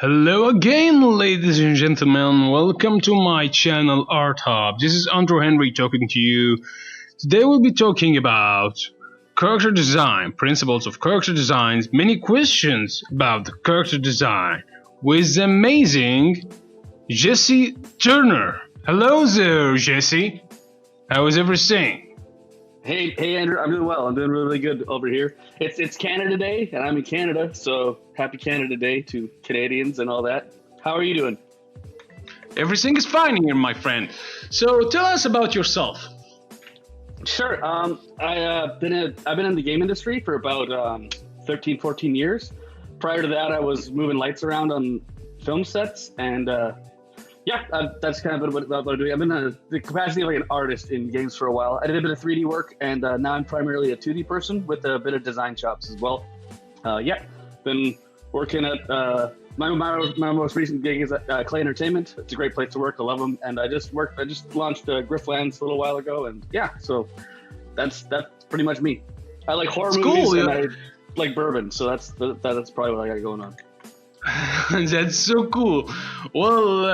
Hello again, ladies and gentlemen. Welcome to my channel Art Hub. This is Andrew Henry talking to you. Today we'll be talking about character design, principles of character designs, many questions about the character design with the amazing Jesse Turner. Hello there, Jesse. How is everything? Hey, Andrew. I'm doing well. I'm doing really good over here. It's Canada Day, and I'm in Canada, so happy Canada Day to Canadians and all that. How are you doing? Everything is fine here, my friend. So tell us about yourself. Sure. I've been in the game industry for about 13, 14 years. Prior to that, I was moving lights around on film sets, and that's kind of what I'm doing. I've been in the capacity of like an artist in games for a while. I did a bit of 3D work, and now I'm primarily a 2D person with a bit of design chops as well. Been working at my most recent gig is at Clay Entertainment. It's a great place to work. I love them, and I just launched Grifflands a little while ago, and so that's pretty much me. I like horror movies, cool, and I like bourbon, so that's probably what I got going on. That's so cool. Well,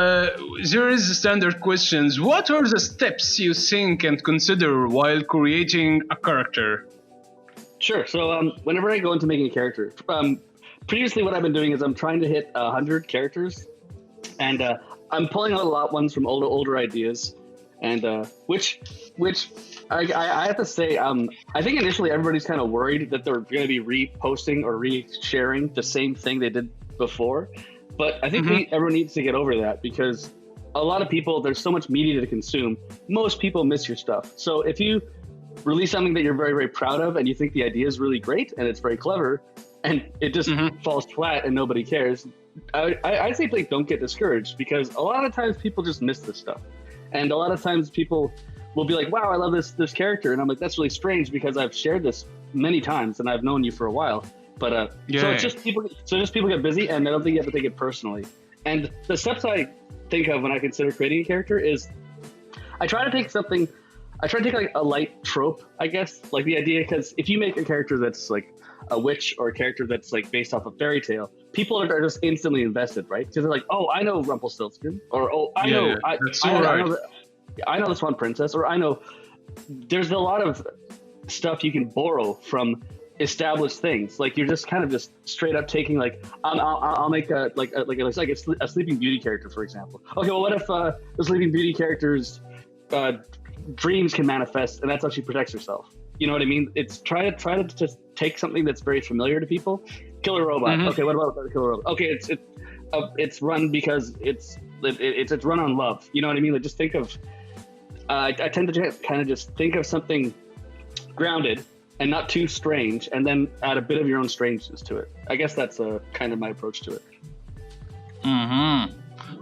there is the standard questions. What are the steps you think and consider while creating a character? Sure. So whenever I go into making a character, previously what I've been doing is I'm trying to hit 100 characters, and I'm pulling out a lot ones from older ideas, and which I have to say, I think initially everybody's kind of worried that they're going to be reposting or re-sharing the same thing they did before, but I think everyone needs to get over that, because a lot of people, there's so much media to consume. Most people miss your stuff. So if you release something that you're very, very proud of and you think the idea is really great and it's very clever and it just falls flat and nobody cares, I say like, don't get discouraged, because a lot of times people just miss this stuff. And a lot of times people will be like, wow, I love this character. And I'm like, that's really strange, because I've shared this many times and I've known you for a while. But so it's just people get busy, and I don't think you have to take it personally. And the steps I think of when I consider creating a character is I try to take like a light trope, I guess, like the idea, because if you make a character that's like a witch or a character that's like based off a fairy tale, people are just instantly invested, right? Because they're like, oh, I know Rumpelstiltskin, or oh, I know this one princess, or I know. There's a lot of stuff you can borrow from established things. Like you're just kind of just straight up taking like I'll make a Sleeping Beauty character, for example. Okay, well, what if the Sleeping Beauty character's dreams can manifest, and that's how she protects herself? You know what I mean? It's try to just take something that's very familiar to people. Killer robot. Okay, what about the killer robot? Okay, it's run because it's run on love. You know what I mean? Like just think of. I tend to kind of just think of something grounded and not too strange, and then add a bit of your own strangeness to it. I guess that's kind of my approach to it.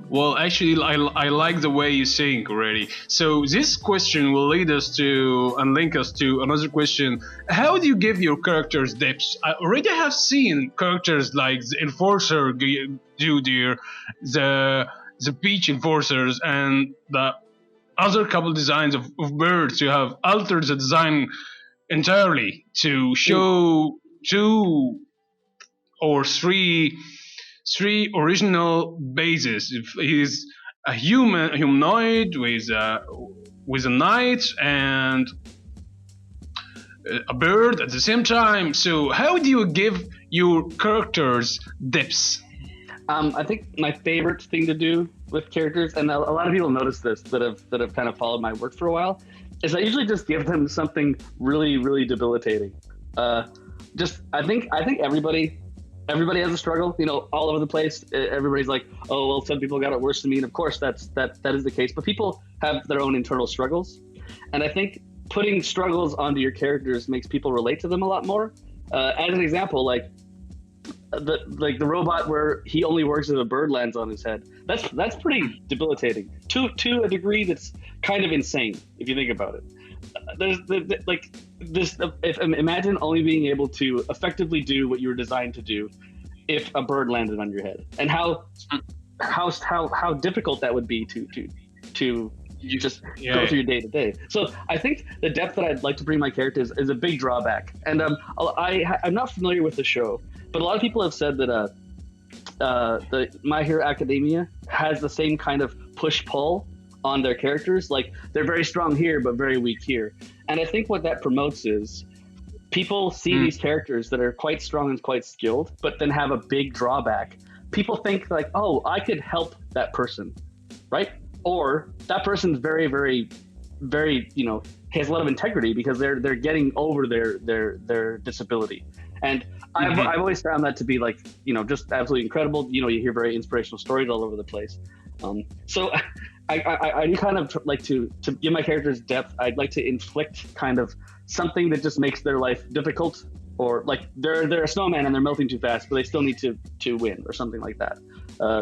Well, actually, I like the way you think already. So this question will lead us to and link us to another question. How do you give your characters depth? I already have seen characters like the Enforcer do there, the Peach Enforcers, and the other couple designs of birds. You have altered the design entirely to show two or three original bases. If he's a humanoid with a knight and a bird at the same time. So how do you give your characters depth? I think my favorite thing to do with characters, and a lot of people notice this that have kind of followed my work for a while, is I usually just give them something really, really debilitating. I think everybody has a struggle, all over the place. Everybody's like, oh, well, some people got it worse than me. And of course that is the case, but people have their own internal struggles. And I think putting struggles onto your characters makes people relate to them a lot more. As an example, like the robot where he only works if a bird lands on his head. That's pretty debilitating to a degree that's kind of insane if you think about it. Imagine only being able to effectively do what you were designed to do if a bird landed on your head, and how difficult that would be to you just go through your day to day. So I think the depth that I'd like to bring my characters is a big drawback. And I'm not familiar with the show, but a lot of people have said that the My Hero Academia has the same kind of push-pull on their characters. Like, they're very strong here, but very weak here. And I think what that promotes is people see these characters that are quite strong and quite skilled, but then have a big drawback. People think like, oh, I could help that person, right? Or that person's very, very, very, has a lot of integrity because they're getting over their disability. And I've always found that to be like, just absolutely incredible. You hear very inspirational stories all over the place. So I do kind of like to give my characters depth. I'd like to inflict kind of something that just makes their life difficult, or like they're a snowman and they're melting too fast, but they still need to win, or something like that.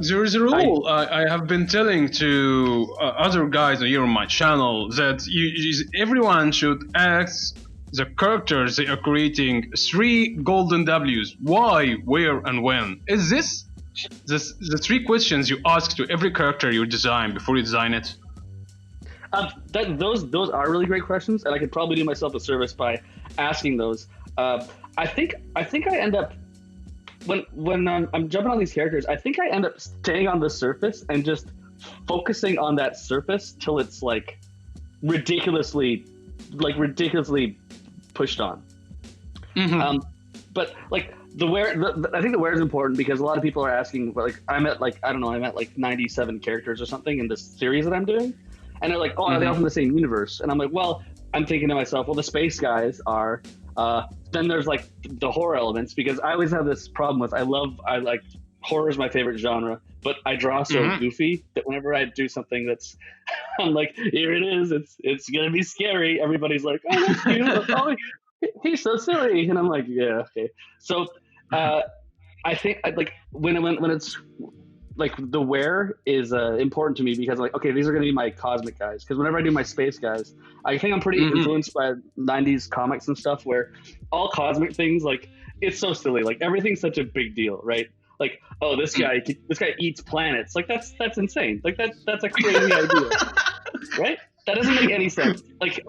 There is a rule I have been telling to other guys here on my channel that everyone should ask the characters they are creating 3 golden W's: why, where, and when. Is this the 3 questions you ask to every character you design before you design it? Those are really great questions, and I could probably do myself a service by asking those. I think I end up when I'm jumping on these characters, I think I end up staying on the surface and just focusing on that surface till it's like ridiculously pushed on. But like I think the where is important because a lot of people are asking, like, I'm at like 97 characters or something in this series that I'm doing, and they're like, oh, are they all from the same universe? And I'm like, well, I'm thinking to myself, well, the space guys are. Then there's like the horror elements, because I always have this problem with I like horror is my favorite genre, but I draw so goofy that whenever I do something that's I'm like, here it is, it's gonna be scary. Everybody's like, oh, that's cute. Oh, he's so silly, and I'm like, yeah, okay. So I think like when it's like the where is important to me, because like, okay, these are going to be my cosmic guys, because whenever I do my space guys, I think I'm pretty influenced by 90s comics and stuff where all cosmic things, like, it's so silly, like everything's such a big deal, right? Like, oh, this guy eats planets, like that's insane, like that's a crazy idea, right? That doesn't make any sense. Like,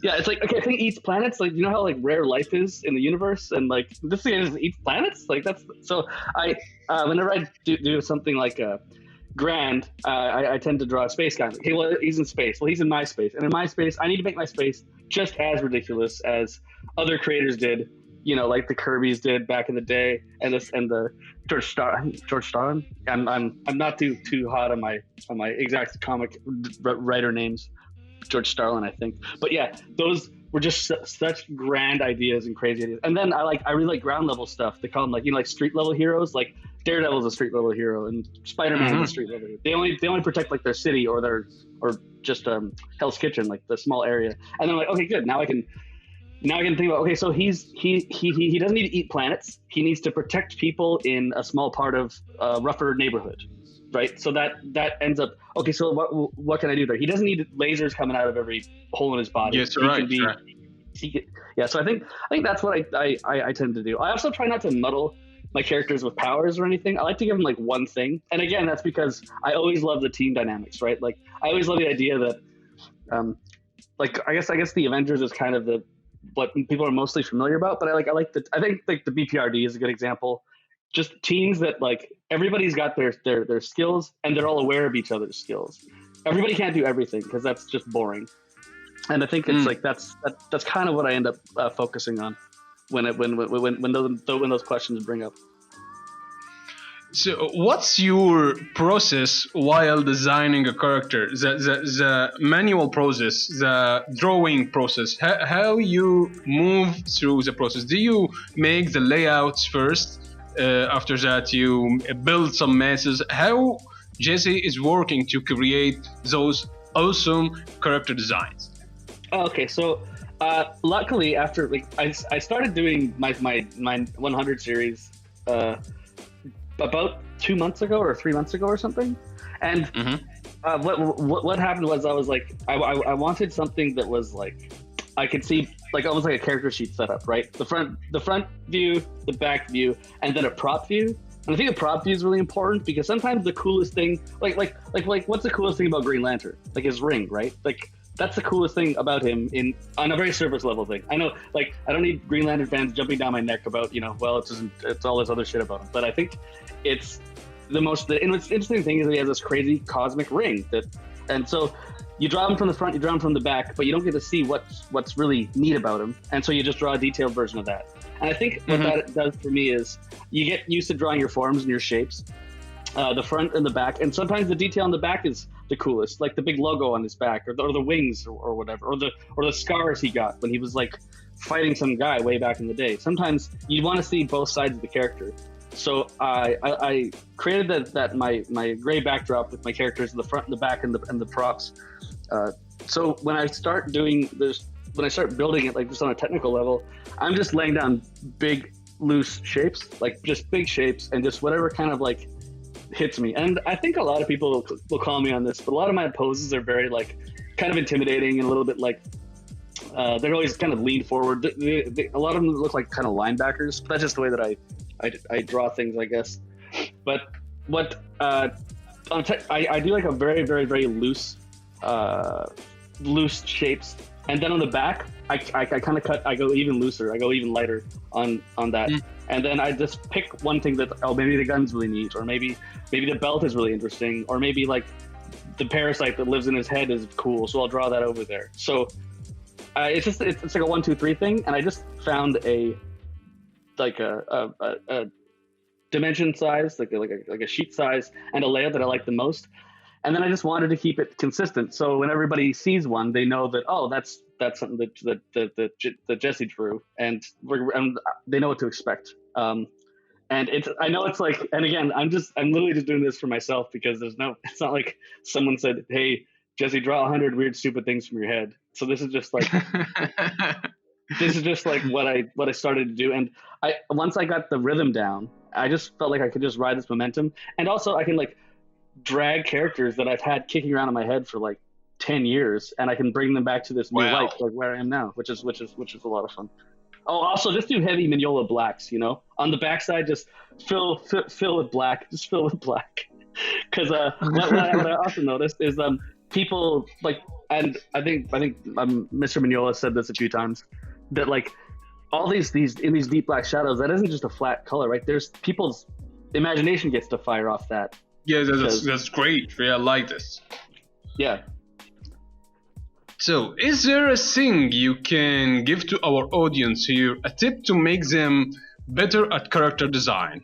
yeah, it's like, okay, I think eats planets, like, you know how like rare life is in the universe, and like this thing just eats planets, like that's so. I whenever I do something like grand, I tend to draw a space guy. Okay, well, he's in space. Well, he's in my space, and in my space, I need to make my space just as ridiculous as other creators did. Like the Kirby's did back in the day, and the George Starlin. I'm not too hot on my exact comic writer names. George Starlin, I think. But yeah, those were just such grand ideas and crazy ideas. And then I really like ground level stuff. They call them like street level heroes. Like Daredevil's a street level hero, and Spider-Man is a street level hero. They only protect like their city or just Hell's Kitchen, like the small area. And then I'm like, okay, good. Now I can think about, okay, so he doesn't need to eat planets. He needs to protect people in a small part of a rougher neighborhood. Right, so that ends up, okay, so what can I do there? He doesn't need lasers coming out of every hole in his body. Yes, right. So I think that's what I tend to do. I also try not to muddle my characters with powers or anything. I like to give them like one thing, and again, that's because I always love the team dynamics, right? Like I always love the idea that, like I guess the Avengers is kind of what people are mostly familiar about, but I think like the BPRD is a good example. Just teams that like everybody's got their skills and they're all aware of each other's skills. Everybody can't do everything because that's just boring. And I think it's like that's kind of what I end up focusing on when those questions bring up. So, what's your process while designing a character? The manual process, the drawing process. How you move through the process? Do you make the layouts first? After that, you build some masses. How Jesse is working to create those awesome character designs? Okay, so luckily, after like I started doing my 100 series about 2 months ago or 3 months ago or something, and what happened was I was like I wanted something that was like I could see like almost like a character sheet setup, right? The front view, the back view, and then a prop view. And I think a prop view is really important because sometimes the coolest thing, like what's the coolest thing about Green Lantern? Like his ring, right? Like that's the coolest thing about him on a very surface level thing. I know, like, I don't need Green Lantern fans jumping down my neck about, well, it's all this other shit about him. But I think it's the interesting thing is that he has this crazy cosmic ring and so you draw him from the front, you draw him from the back, but you don't get to see what's really neat about him. And so you just draw a detailed version of that. And I think what that does for me is you get used to drawing your forms and your shapes, the front and the back. And sometimes the detail on the back is the coolest, like the big logo on his back or the wings or whatever, or the scars he got when he was like fighting some guy way back in the day. Sometimes you want to see both sides of the character. So I created that my gray backdrop with my characters in the front and the back and the props. So when I start doing this, when I start building it, like just on a technical level, I'm just laying down big loose shapes, like just big shapes, and just whatever kind of like hits me. And I think a lot of people will call me on this, but a lot of my poses are very like kind of intimidating and a little bit like they're always kind of lean forward. A lot of them look like kind of linebackers. That's just the way that I draw things, I guess. But what I do like a very, very, very loose shapes, and then on the back I kind of cut. I go even looser. I go even lighter on that, and then I just pick one thing that maybe the gun's really neat, or maybe the belt is really interesting, or maybe like the parasite that lives in his head is cool, so I'll draw that over there. So it's like a 1, 2, 3 thing, and I just found a dimension size, like a sheet size, and a layout that I like the most. And then I just wanted to keep it consistent, so when everybody sees one, they know that that's something that Jesse drew, and they know what to expect. And I know it's like, and again, I'm literally just doing this for myself because it's not like someone said, "Hey, Jesse, draw 100 weird, stupid things from your head." So this is just like what I started to do, and once I got the rhythm down, I just felt like I could just ride this momentum, and also I can like drag characters that I've had kicking around in my head for like 10 years, and I can bring them back to this new light, like where I am now, which is a lot of fun. Oh, also just do heavy Mignola blacks, on the backside, just fill with black, because what I also noticed is people like, and I think Mr. Mignola said this a few times, that like all these in these deep black shadows, that isn't just a flat color, right? There's people's imagination gets to fire off that. Yeah, that's great. Yeah, I like this. Yeah. So, is there a thing you can give to our audience here, a tip to make them better at character design?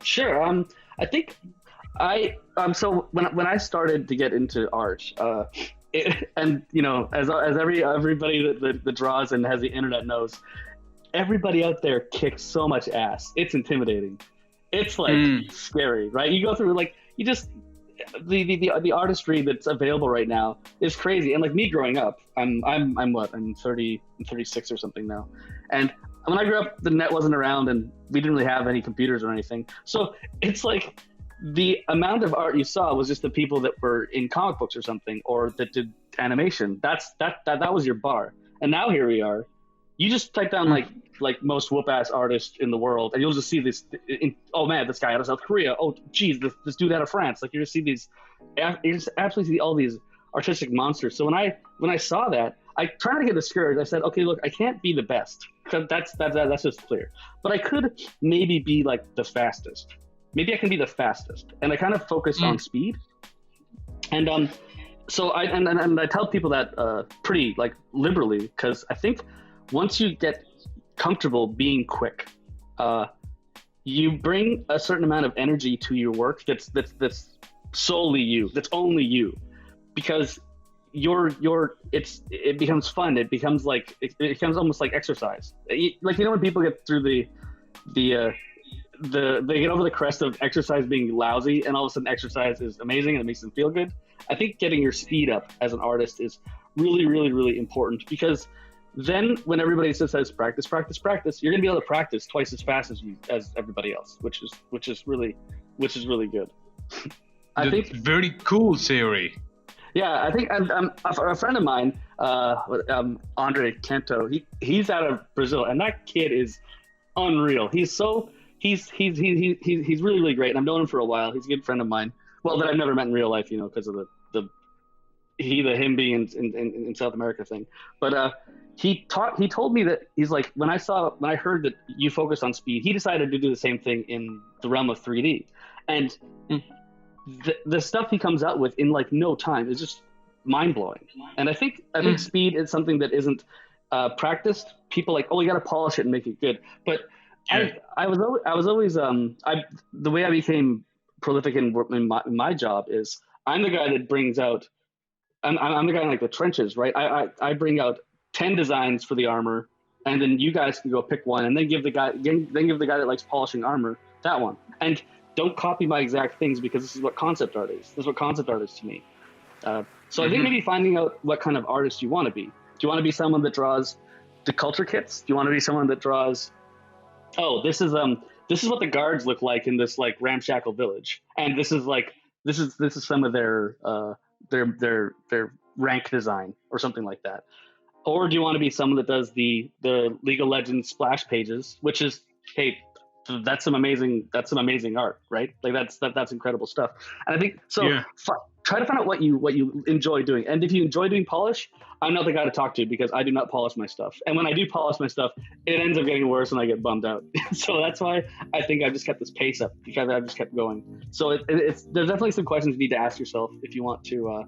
Sure. I think so when I started to get into art, and as everybody that draws and has the internet knows, everybody out there kicks so much ass. It's intimidating. It's like scary, right? You go through like the artistry that's available right now is crazy. And like me growing up, I'm 36 or something now. And when I grew up, the net wasn't around and we didn't really have any computers or anything. So it's like the amount of art you saw was just the people that were in comic books or something, or that did animation. That was your bar. And now here we are. You just type down like most whoop-ass artist in the world, and you'll just see this. Oh man, this guy out of South Korea. Oh geez, this dude out of France. Like you just see these, you just absolutely see all these artistic monsters. So when I saw that, I tried to get discouraged. I said, okay, look, I can't be the best, because that's just clear. But I could maybe be like the fastest. Maybe I can be the fastest, and I kind of focused on speed. And so I tell people that pretty like liberally, because I think once you get comfortable being quick, you bring a certain amount of energy to your work that's solely you, that's only you, because it becomes fun. It becomes like it becomes almost like exercise. Like when people get through they get over the crest of exercise being lousy, and all of a sudden exercise is amazing and it makes them feel good. I think getting your speed up as an artist is really, really, really important, because then when everybody says practice, you're gonna be able to practice twice as fast as everybody else, which is really good. I think very cool theory. Yeah, I think a friend of mine, Andre Kento, he's out of Brazil, and that kid is unreal. He's really, really great, and I've known him for a while. He's a good friend of mine. Well, that I've never met in real life, because of the him being in South America thing, but he told me that he's like, when I heard that you focused on speed, he decided to do the same thing in the realm of 3D, and the stuff he comes out with in like no time is just mind blowing. And I think speed is something that isn't practiced. People like, oh, you got to polish it and make it good. But I was always the way I became prolific in my job is I'm the guy that brings out. I'm the guy in like the trenches, right? I bring out 10 designs for the armor, and then you guys can go pick one, and then give the guy that likes polishing armor that one. And don't copy my exact things, because this is what concept art is. This is what concept art is to me. So I think maybe finding out what kind of artist you want to be. Do you want to be someone that draws the culture kits? Do you want to be someone that draws, oh, this is what the guards look like in this like ramshackle village, and this is some of their rank design or something like that? Or do you want to be someone that does the League of Legends splash pages, which is, hey, that's some amazing art, right? Like that's incredible stuff. And I think so. Yeah. Try to find out what you enjoy doing, and if you enjoy doing polish, I'm not the guy to talk to, because I do not polish my stuff. And when I do polish my stuff, it ends up getting worse, and I get bummed out. So that's why I think I've just kept this pace up, because I've just kept going. So there's definitely some questions you need to ask yourself if you want to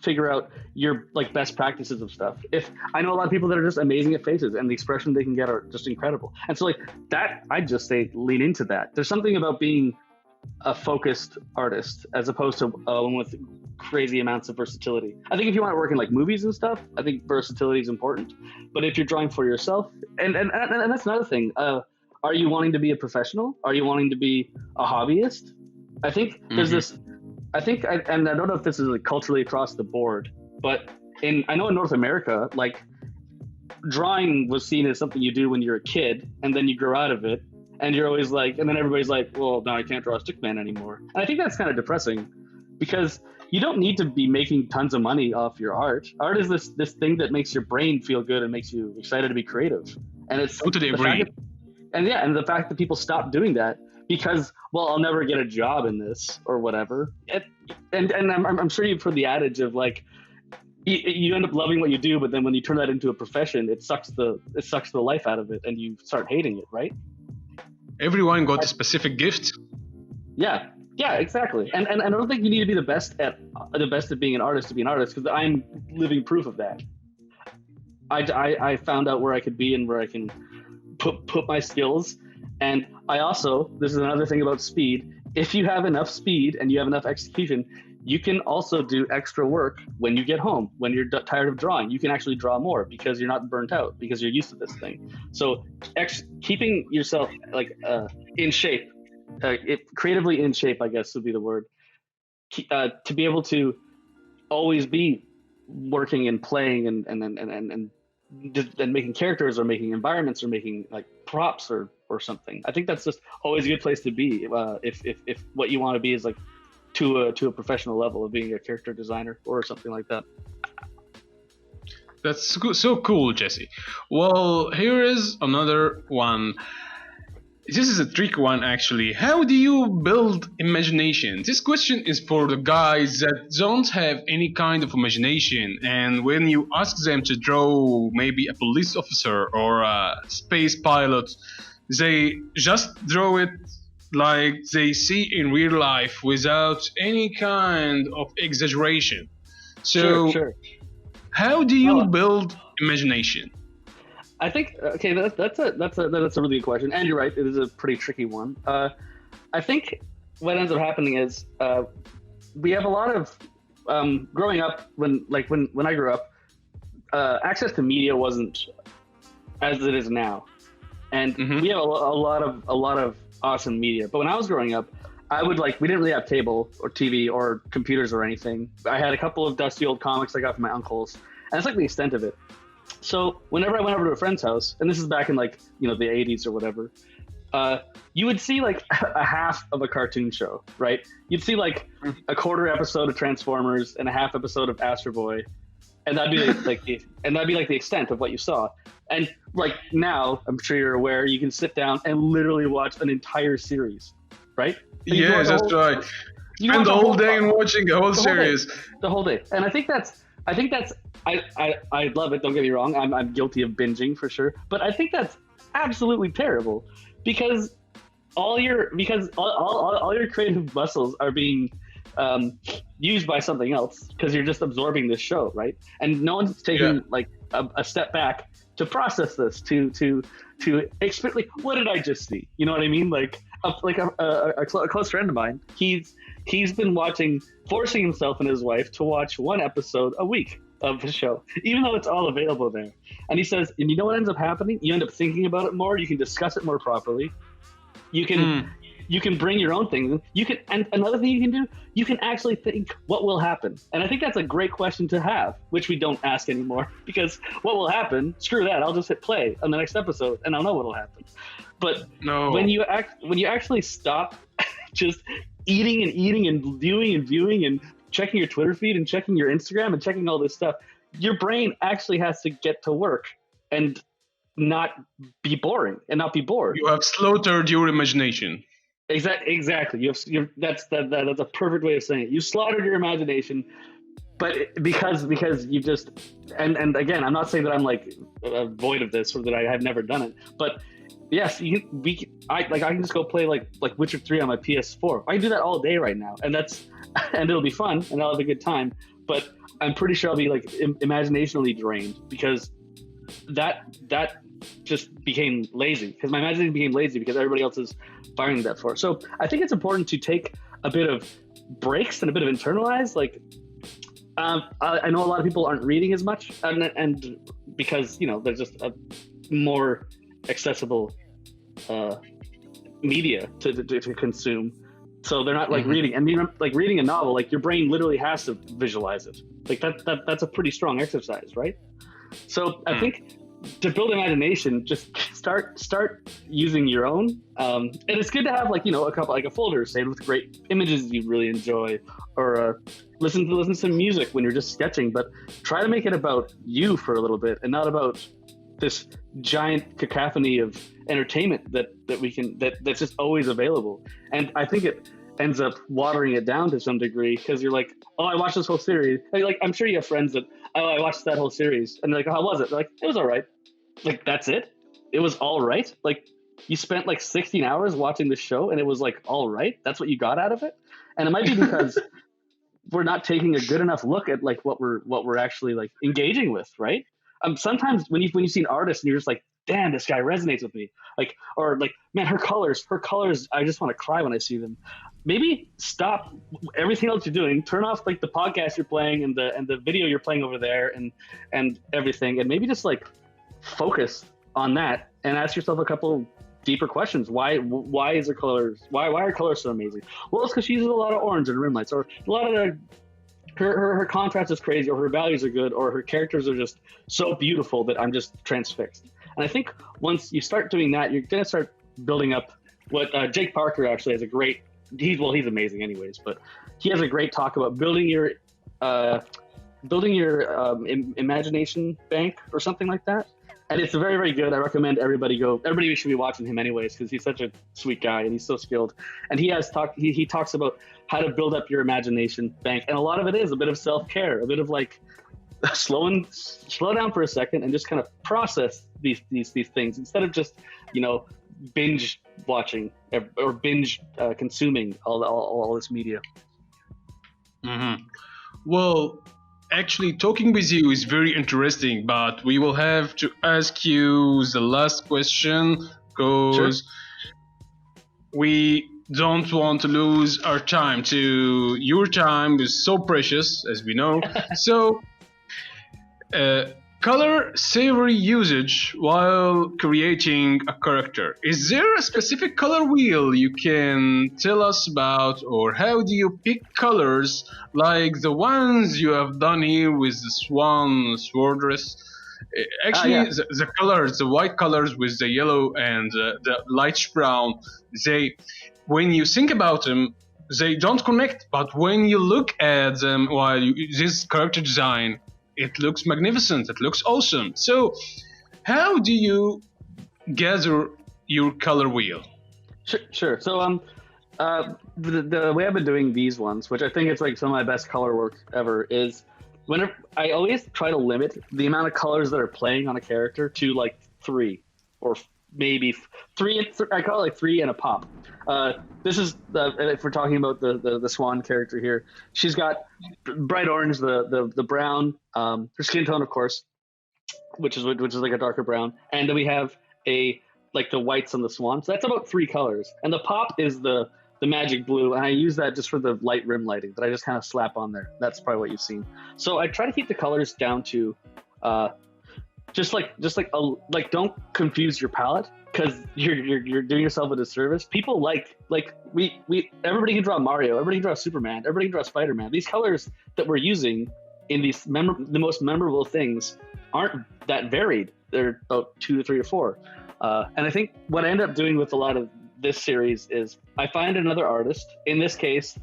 figure out your like best practices of stuff. If I know a lot of people that are just amazing at faces, and the expression they can get are just incredible. And so like that, I'd just say lean into that. There's something about being a focused artist as opposed to one with crazy amounts of versatility. I think if you want to work in like movies and stuff, I think versatility is important. But if you're drawing for yourself, and that's another thing, are you wanting to be a professional? Are you wanting to be a hobbyist? I think there's this. I think, and I don't know if this is like culturally across the board, but I know in North America, like drawing was seen as something you do when you're a kid, and then you grow out of it, and you're always like, and then everybody's like, well, no, I can't draw a stickman anymore. And I think that's kind of depressing, because you don't need to be making tons of money off your art. Art is this thing that makes your brain feel good and makes you excited to be creative. And it's totally agree. And the fact that people stop doing that because, well, I'll never get a job in this or whatever. And I'm sure you've heard the adage of like, you end up loving what you do, but then when you turn that into a profession, it sucks the life out of it, and you start hating it, right? Everyone got a specific gift. Yeah, exactly. And I don't think you need to be the best at being an artist to be an artist, because I'm living proof of that. I found out where I could be and where I can put my skills. And I also, this is another thing about speed, if you have enough speed and you have enough execution, you can also do extra work when you get home. When you're tired of drawing, you can actually draw more, because you're not burnt out, because you're used to this thing. So keeping yourself like in shape, creatively in shape, I guess would be the word, to be able to always be working and playing and making characters or making environments or making like props or something. I think that's just always a good place to be if what you want to be is like to a professional level of being a character designer or something like that. That's so cool, Jesse. Well, here is another one. This is a tricky one, actually. How do you build imagination? This question is for the guys that don't have any kind of imagination, and when you ask them to draw maybe a police officer or a space pilot, they just draw it like they see in real life without any kind of exaggeration. So, sure. How do you build imagination? I think that's a really good question, and you're right. It is a pretty tricky one. I think what ends up happening is we have a lot of growing up. When I grew up, access to media wasn't as it is now, and we have a lot of awesome media. But when I was growing up, we didn't really have cable or TV or computers or anything. I had a couple of dusty old comics I got from my uncles, and that's like the extent of it. So whenever I went over to a friend's house, and this is back in the 80s or whatever, you would see like a half of a cartoon show, right? You'd see like a quarter episode of Transformers and a half episode of Astro Boy, and that'd be like the extent of what you saw. And like now, I'm sure you're aware, you can sit down and literally watch an entire series, right? Yeah, that's right. You Spend watch the a whole day and watching the whole the whole day. series. The whole day. And I think that's I love it. Don't get me wrong. I'm guilty of binging for sure, but I think that's absolutely terrible because all your creative muscles are being used by something else because you're just absorbing this show, right? And no one's taking like a step back to process this to expect, like, what did I just see? You know what I mean? Like a close friend of mine, he's been forcing himself and his wife to watch one episode a week of the show, even though it's all available there. And he says, and you know what ends up happening? You end up thinking about it more. You can discuss it more properly. You can bring your own things. And another thing you can do, you can actually think what will happen. And I think that's a great question to have, which we don't ask anymore, because what will happen? Screw that. I'll just hit play on the next episode and I'll know what'll happen. But when you actually stop just eating and viewing and checking your Twitter feed and checking your Instagram and checking all this stuff, your brain actually has to get to work and not be boring and not be bored. You have slaughtered your imagination. Exactly. That's a perfect way of saying it. You slaughtered your imagination, but because you just and again, I'm not saying that I'm like void of this or that I have never done it, but yes, I can just go play like Witcher 3 on my PS4. I can do that all day right now, and it'll be fun, and I'll have a good time. But I'm pretty sure I'll be like imaginationally drained because that just became lazy. Because my imagination became lazy because everybody else is firing that for. So I think it's important to take a bit of breaks and a bit of internalize. Like I know a lot of people aren't reading as much, and because there's just a more accessible media to consume, so they're not like reading. And like reading a novel, like your brain literally has to visualize it. Like that's a pretty strong exercise, right? So I think to build imagination, just start using your own. And it's good to have like a couple, like a folder saved with great images you really enjoy, or listen to some music when you're just sketching. But try to make it about you for a little bit and not about this giant cacophony of entertainment that's just always available. And I think it ends up watering it down to some degree because you're like, oh, I watched this whole series. Like I'm sure you have friends that, oh, I watched that whole series, and they're like, oh, how was it? They're like, it was all right. Like that's it. It was all right. Like you spent like 16 hours watching the show, and it was like all right. That's what you got out of it. And it might be because we're not taking a good enough look at like what we're actually like engaging with, right? Sometimes when you see an artist and you're just like, damn, this guy resonates with me. Like, or like, man, her colors, I just want to cry when I see them. Maybe stop everything else you're doing, turn off like the podcast you're playing and the video you're playing over there and everything, and maybe just like focus on that and ask yourself a couple deeper questions. Why is her colors? Why are colors so amazing? Well, it's because she uses a lot of orange and rim lights, or a lot of her contrast is crazy, or her values are good, or her characters are just so beautiful that I'm just transfixed. And I think once you start doing that, you're going to start building up what Jake Parker actually has a great, he's amazing anyways, but he has a great talk about building your imagination bank or something like that. And it's very, very good. I recommend everybody should be watching him anyways, because he's such a sweet guy and he's so skilled. And he talks about how to build up your imagination bank. And a lot of it is a bit of self-care, a bit of like slow down for a second and just kind of process these things instead of just, binge watching or binge consuming all this media. Mm-hmm. Well, actually, talking with you is very interesting, but we will have to ask you the last question because we don't want to lose our time. Your time is so precious, as we know. So, color savory usage while creating a character. Is there a specific color wheel you can tell us about, or how do you pick colors like the ones you have done here with the swan swordress? Actually, the colors, the white colors with the yellow and the light brown, when you think about them, they don't connect. But when you look at them while this character design, it looks magnificent. It looks awesome. So, how do you gather your color wheel? Sure. So, The way I've been doing these ones, which I think it's like some of my best color work ever, is whenever I always try to limit the amount of colors that are playing on a character to like 3 or maybe 3. I call it like 3 and a pop. This is if we're talking about the Swan character here. She's got bright orange, the brown, her skin tone, of course, which is like a darker brown, and then we have like the whites on the swan. So that's about 3 colors, and the pop is the magic blue, and I use that just for the light rim lighting that I just kind of slap on there. That's probably what you've seen. So I try to keep the colors down to just like don't confuse your palette, because you're doing yourself a disservice. People like we everybody can draw Mario, everybody can draw Superman, everybody can draw Spider-Man. These colors that we're using in these the most memorable things aren't that varied. They're about 2 to 3 or 4. And I think what I end up doing with a lot of this series is I find another artist. In this case,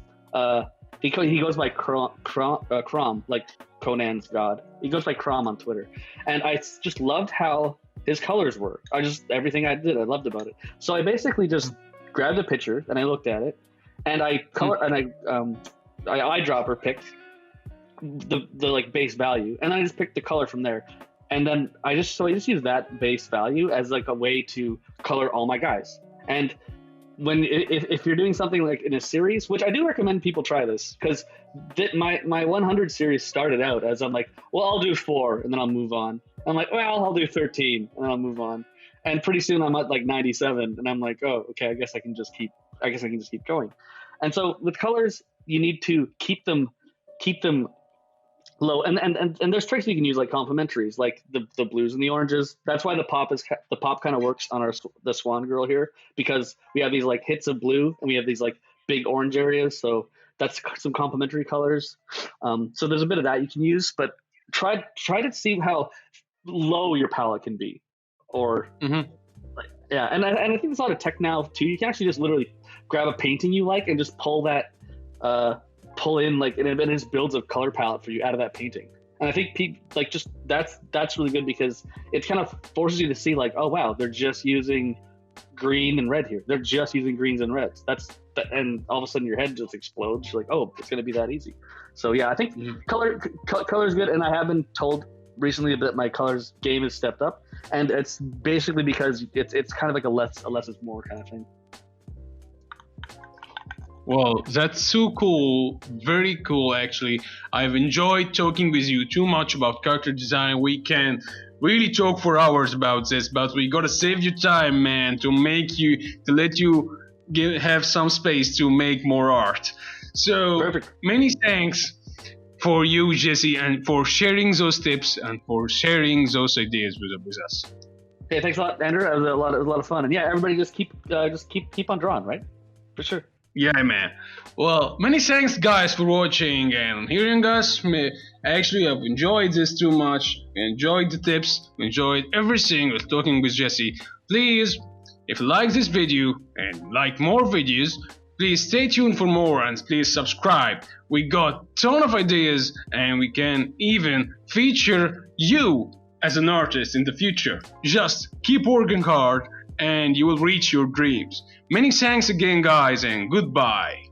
he goes by Crom, like Conan's god. He goes by Crom on Twitter, and I just loved how his colors were. Everything I did, I loved about it. So I basically just grabbed a picture and I looked at it, and I eyedropper picked the like base value, and I just picked the color from there. And then I just use that base value as like a way to color all my guys. And if you're doing something like in a series, which I do recommend people try this, because my 100 series started out as I'm like, well, I'll do 4 and then I'll move on. I'm like, well, I'll do 13 and then I'll move on. And pretty soon I'm at like 97 and I'm like, oh, okay, I guess I can just keep going. And so with colors, you need to keep them low, and there's tricks you can use, like complementaries, like the blues and the oranges. That's why the pop kind of works on the Swan girl here, because we have these like hits of blue and we have these like big orange areas. So that's some complementary colors. So there's a bit of that you can use, but try to see how low your palette can be, or like, yeah. And I think there's a lot of tech now too. You can actually just literally grab a painting you like and just pull in like, and it just builds a color palette for you out of that painting. And I think like just that's really good, because it kind of forces you to see like, oh wow, they're just using green and red here. They're just using greens and reds. And all of a sudden your head just explodes. You're like, oh, it's going to be that easy. So yeah, I think color is good. And I have been told recently that my colors game has stepped up, and it's basically because it's kind of like a less is more kind of thing. Well, that's so cool. Very cool, actually. I've enjoyed talking with you too much about character design. We can really talk for hours about this, but we gotta save you time, man, to let you have some space to make more art. So, Perfect. Many thanks for you, Jesse, and for sharing those tips and for sharing those ideas with us. Hey, thanks a lot, Andrew. It was a lot of fun. And yeah, everybody just keep on drawing, right? For sure. Yeah, man. Well, many thanks, guys, for watching and hearing us. Actually, I've enjoyed this too much. Enjoyed the tips. Enjoyed everything with talking with Jesse. Please, if you like this video and like more videos, please stay tuned for more, and please subscribe. We got a ton of ideas, and we can even feature you as an artist in the future. Just keep working hard and you will reach your dreams. Many thanks again, guys, and goodbye.